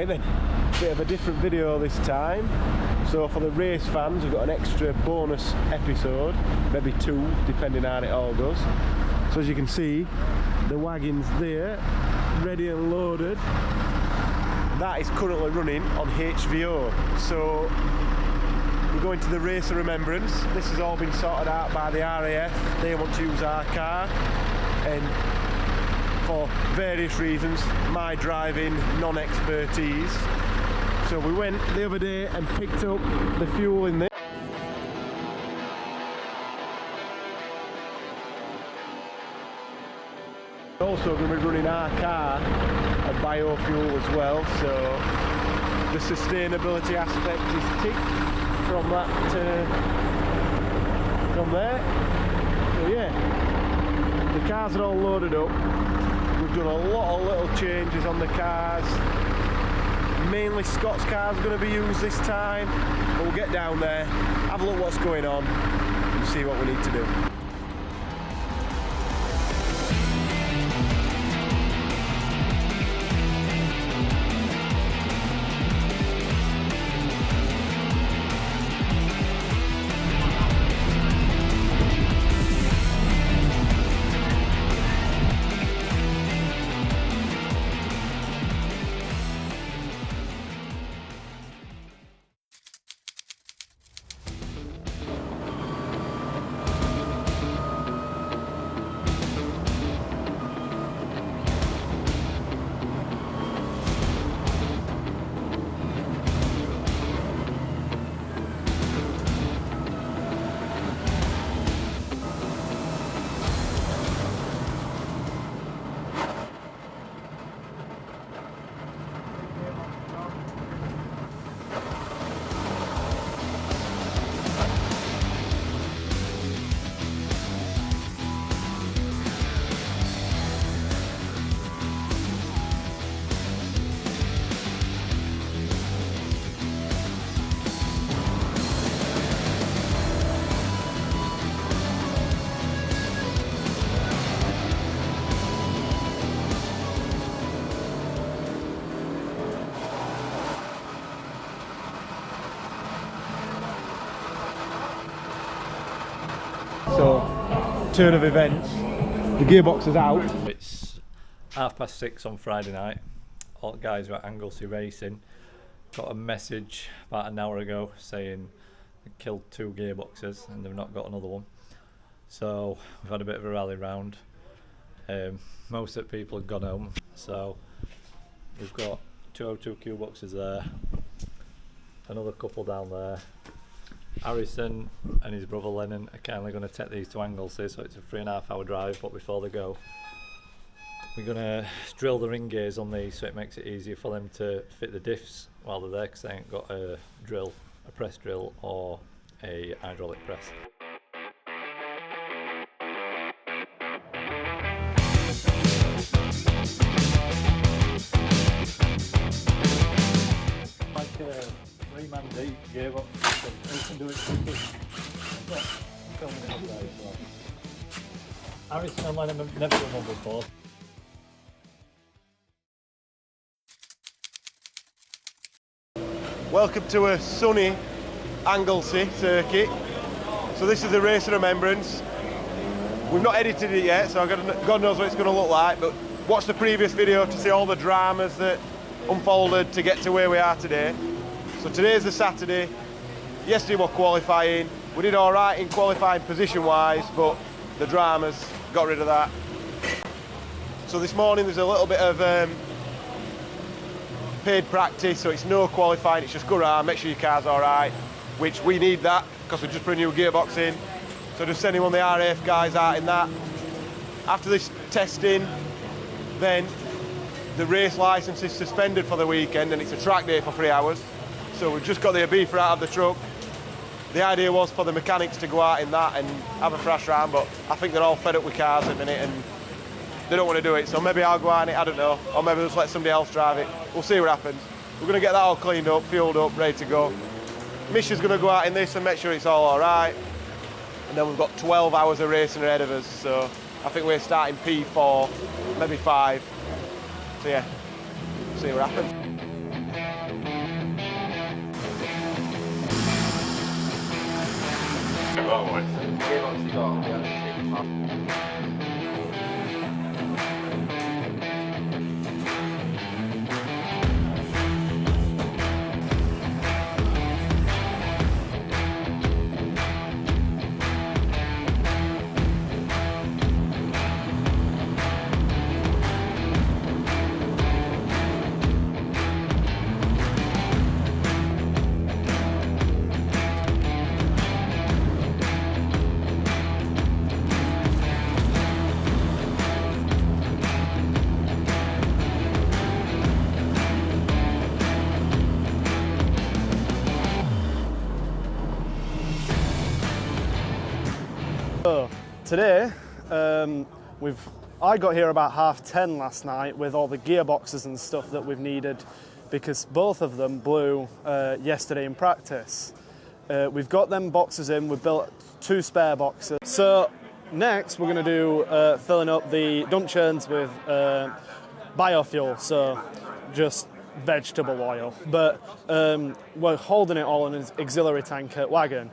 Right then, bit of a different video this time. So for the race fans, we've got an extra bonus episode, maybe 2, depending on how it all goes. So as you can see, the wagon's there, ready and loaded. That is currently running on HVO. So we're going to the Race of Remembrance. This has all been sorted out by the RAF. They want to use our car, and for various reasons, my driving non-expertise. So we went the other day and picked up the fuel in there. Also going to be running our car a biofuel as well, so the sustainability aspect is ticked from that from there. So yeah, the cars are all loaded up. We've done a lot of little changes on the cars. Mainly Scott's cars are going to be used this time, but we'll get down there, have a look what's going on and see what we need to do. So, turn of events, the gearbox is out. It's 6:30 on Friday night. All the guys were at Anglesey Racing. Got a message about an hour ago saying they killed 2 gearboxes and they've not got another one. So we've had a bit of a rally round. Most of the people have gone home. So we've got 202 gearboxes there, another couple down there. Harrison and his brother Lennon are kindly going to take these to Anglesey, so it's a 3.5 hour drive, but before they go we're going to drill the ring gears on these so it makes it easier for them to fit the diffs while they're there, because they ain't got a drill, a press drill or a hydraulic press. Like a 3-man deep gearbox, so we can do it quickly. I'm filming it up there as well. Harrison and Lennon have never done one before. Welcome to a sunny Anglesey Circuit. So this is the Race of Remembrance. We've not edited it yet, so God knows what it's going to look like, but watch the previous video to see all the dramas that unfolded to get to where we are today. So today's the Saturday. Yesterday we're qualifying. We did all right in qualifying position-wise, but the dramas got rid of that. So this morning there's a little bit of paid practice, so it's no qualifying, it's just go around, make sure your car's all right, which we need that because we just put a new gearbox in. So just sending one of the RAF guys out in that. After this testing, then the race licence is suspended for the weekend and it's a track day for 3 hours. So we've just got the Ibiza out of the truck. The idea was for the mechanics to go out in that and have a thrash round, but I think they're all fed up with cars at the minute and they don't want to do it. So maybe I'll go out in it, I don't know. Or maybe just let somebody else drive it. We'll see what happens. We're going to get that all cleaned up, fueled up, ready to go. Misha's going to go out in this and make sure it's all right. And then we've got 12 hours of racing ahead of us. So I think we're starting P4, maybe 5. So yeah, we'll see what happens. too, aren't we? So today, I got here about 10:30 last night with all the gearboxes and stuff that we've needed because both of them blew yesterday in practice. We've got them boxes in, we've built 2 spare boxes. So next we're going to do filling up the dump chains with biofuel, so just vegetable oil. But we're holding it all in an auxiliary tank wagon.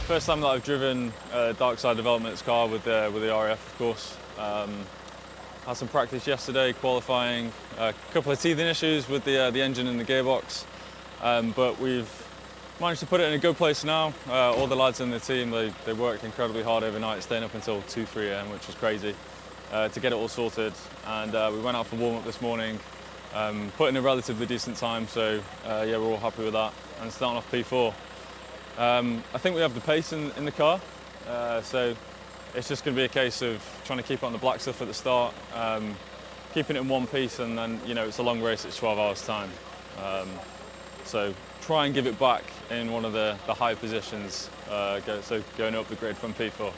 First time that I've driven Darkside Development's car with the RAF, of course. Had some practice yesterday, qualifying, a couple of teething issues with the engine and the gearbox, but we've managed to put it in a good place now. All the lads in the team, they worked incredibly hard overnight, staying up until 2-3 a.m, which was crazy, to get it all sorted. And we went out for warm-up this morning, put in a relatively decent time, so yeah, we're all happy with that. And starting off P4. I think we have the pace in the car, so it's just going to be a case of trying to keep it on the black stuff at the start, keeping it in one piece, and then, you know, it's a long race, it's 12 hours time. So try and give it back in one of the high positions, so going up the grid from P4.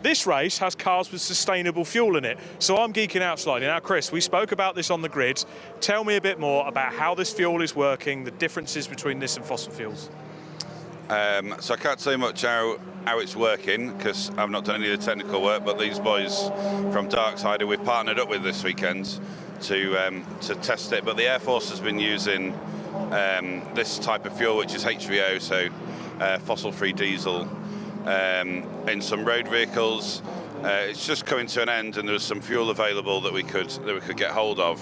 This race has cars with sustainable fuel in it, so I'm geeking out slightly. Now, Chris, we spoke about this on the grid. Tell me a bit more about how this fuel is working, the differences between this and fossil fuels. So I can't say much how it's working because I've not done any of the technical work, but these boys from Darkside we've partnered up with this weekend to test it. But the Air Force has been using this type of fuel, which is HVO, so fossil-free diesel, in some road vehicles. It's just coming to an end, and there was some fuel available that we could get hold of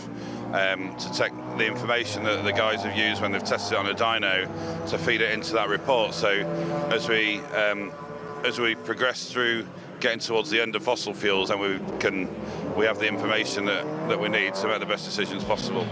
to take the information that the guys have used when they've tested it on a dyno to feed it into that report. So as we progress through getting towards the end of fossil fuels, and we have the information that we need to make the best decisions possible.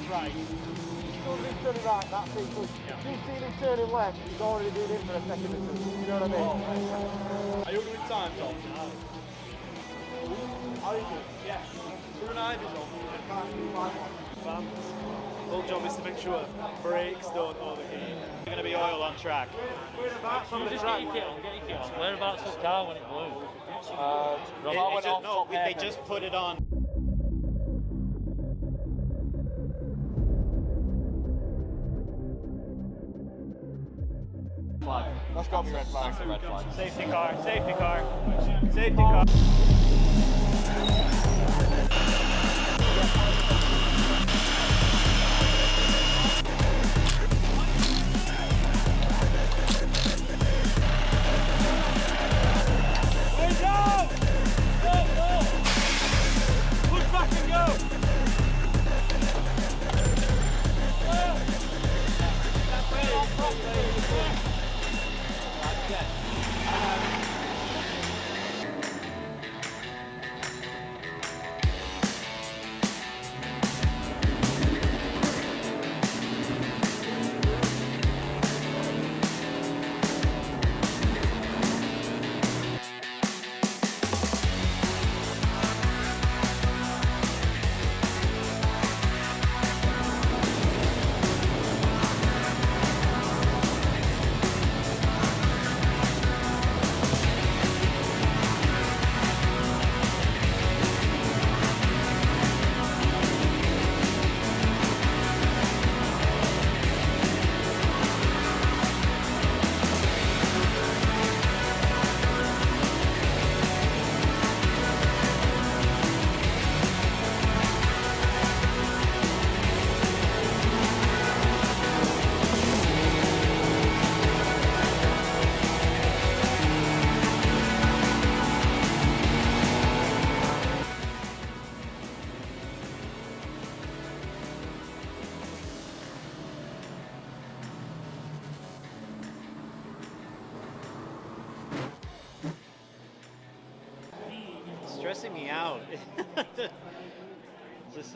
right. He's still been turning right, that's it. So if you've seen him turning left, he's already been in for a second or two. You know what I mean? Are you doing time, Tom? How is it? Yeah. Who and I is on? Whole job is to make sure brakes don't overheat. There's going to be oil on track. Whereabouts on the track? Get your kit on. Whereabouts was the car when it blew? They just put it on. Flag. That's got to be red flag. That's a red flag. Safety car, safety car, safety car. Stressing me out. Just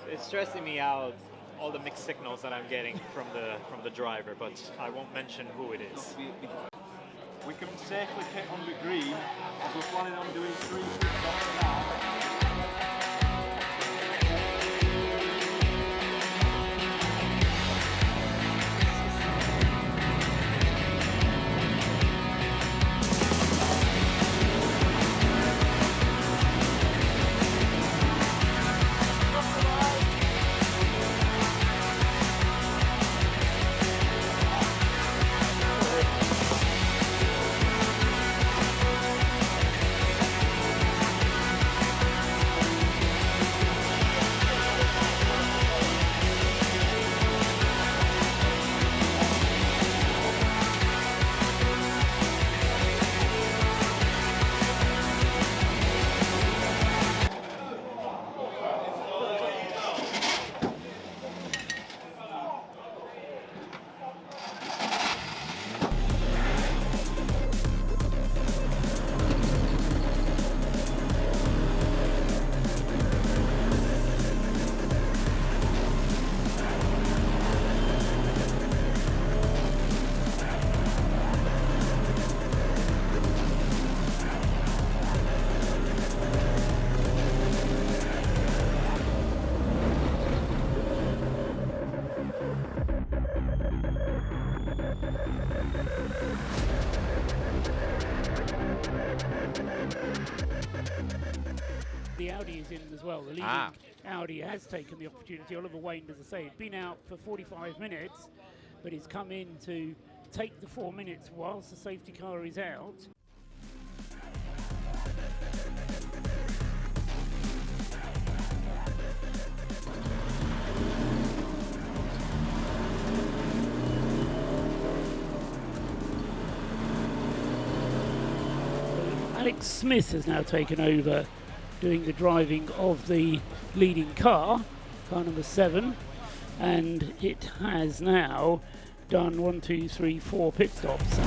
it's stressing me out, all the mixed signals that I'm getting from the driver, but I won't mention who it is. We can safely pit on the green as we're planning on doing 3 pit stops now. The Audi is in as well. The leading Audi has taken the opportunity. Oliver Wayne, as I say, had been out for 45 minutes, but he's come in to take the 4 minutes whilst the safety car is out. Alex Smith has now taken over doing the driving of the leading car number 7, and it has now done 1, 2, 3, 4 pit stops.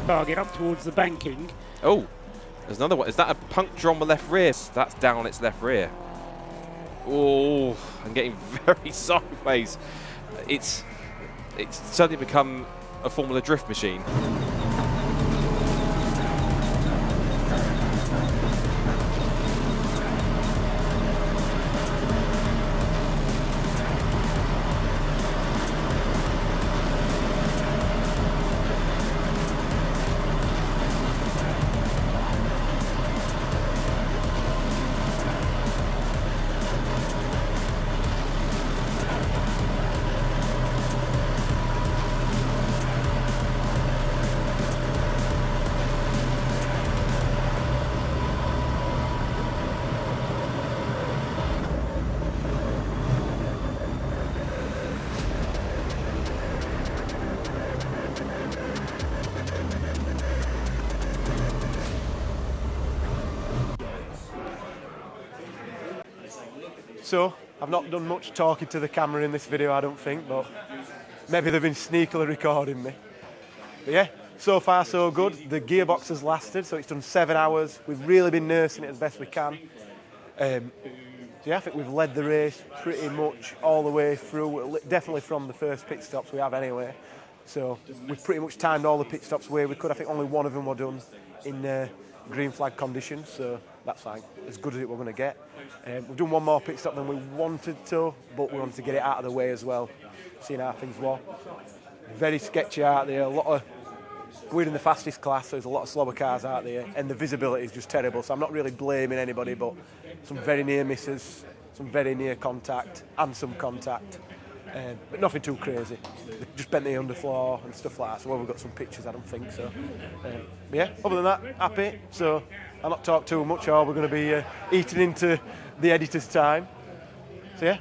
car get up towards the banking. Oh, there's another one. Is that a puncture on the left rear? That's down its left rear. Oh, I'm getting very sideways. It's suddenly become a Formula Drift machine. So, I've not done much talking to the camera in this video, I don't think, but maybe they've been sneakily recording me. But yeah, so far so good. The gearbox has lasted, so it's done 7 hours. We've really been nursing it as best we can. So yeah, I think we've led the race pretty much all the way through, definitely from the first pit stops we have anyway. So we've pretty much timed all the pit stops where we could. I think only one of them were done in green flag conditions, so that's fine, as good as it we're going to get. We've done one more pit stop than we wanted to, but we wanted to get it out of the way as well, seeing how things were. Very sketchy out there, we're in the fastest class, so there's a lot of slower cars out there, and the visibility is just terrible, so I'm not really blaming anybody, but some very near misses, some very near contact, and some contact. But nothing too crazy. They just bent the underfloor and stuff like that, so we've got some pictures, I don't think so. But yeah, other than that, happy. So I'll not talk too much, or we're going to be eating into the editor's time. So yeah,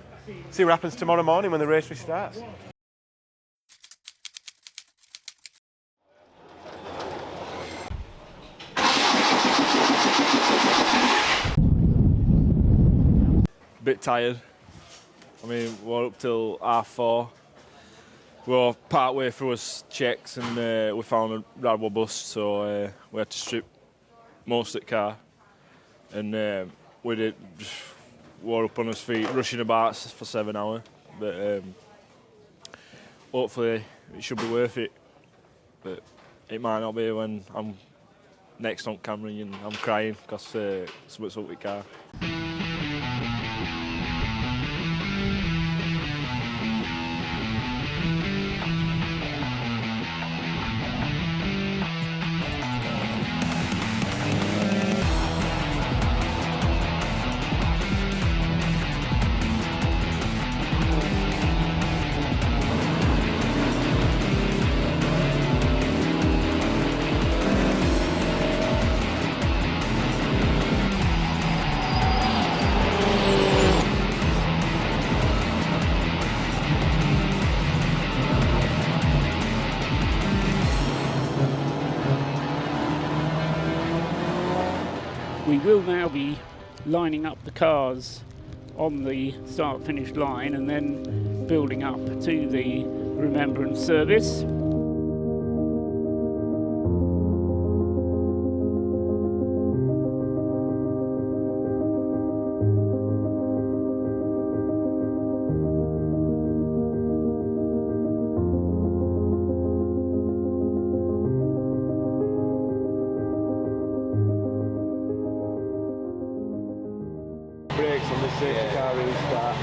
see what happens tomorrow morning when the race restarts. Bit tired. I mean, we're up till 4:30. We were part way through us checks and we found a radical bust, so we had to strip most of the car. And we were up on his feet, rushing about for 7 hours. But hopefully it should be worth it. But it might not be when I'm next on camera and I'm crying because something's up with the car. We will now be lining up the cars on the start-finish line and then building up to the Remembrance service. Brakes on the safety car restart.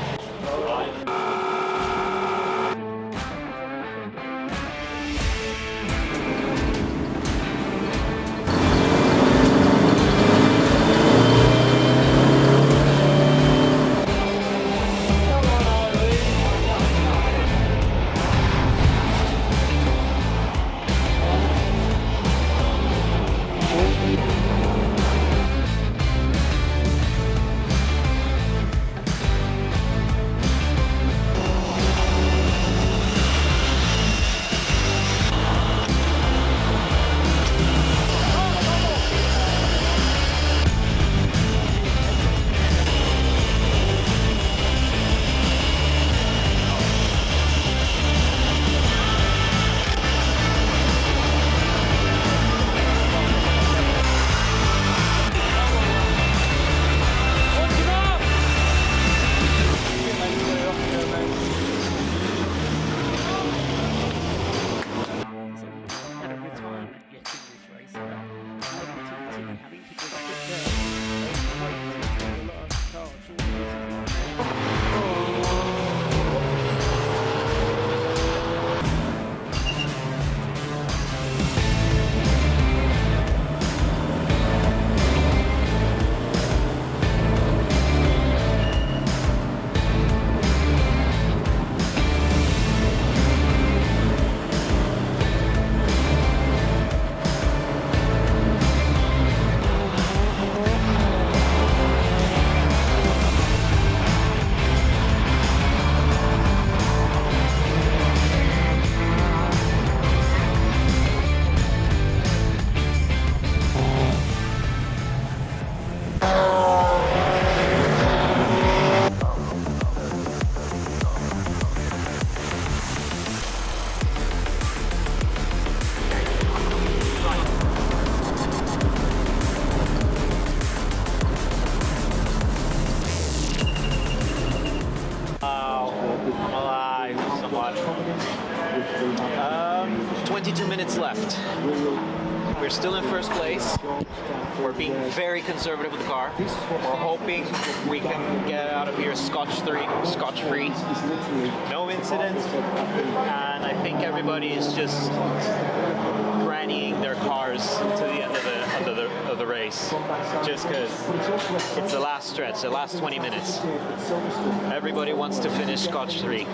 somewhat. 22 minutes left. We're still in first place. We're being very conservative with the car. We're hoping we can get out of here scotch-free. No incidents, and I think everybody is just grannying their cars to the end of the race, just because it's the last stretch, the last 20 minutes. Everybody wants to finish scotch-free.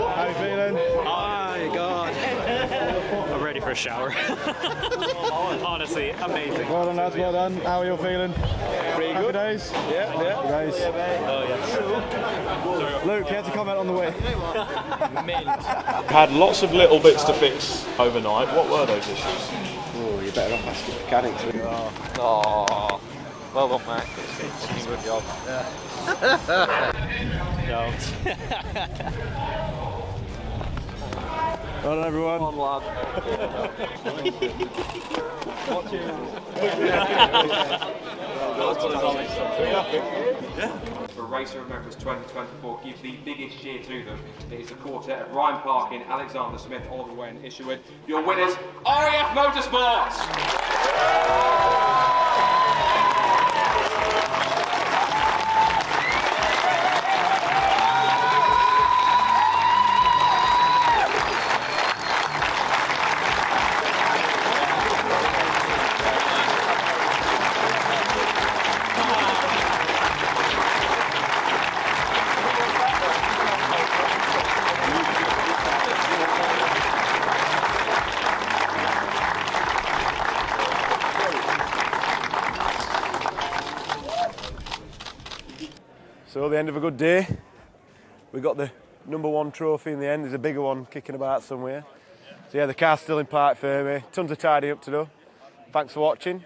How you feeling? Oh my God. I'm ready for a shower. Honestly, amazing. Well done, lads, well done. How are you feeling? Pretty Happy good. days? Yeah. Happy days. Oh, yes. Luke, you had to comment on the way. Had lots of little bits to fix overnight. What were those issues? Oh, you're better off asking mechanics. Oh, well done, Mac. Fucking good job. No. Well done, everyone. Come on, For Race of Remembrance 2024, give the biggest cheer to them. It is the quartet of Ryan Parkin, Alexander Smith, Oliver Wayne, Isherwood. Your winners, RAF Motorsports! So the end of a good day. We got the #1 trophy in the end. There's a bigger one kicking about somewhere. So yeah, the car's still in park for me. Tons of tidying up to do. Thanks for watching.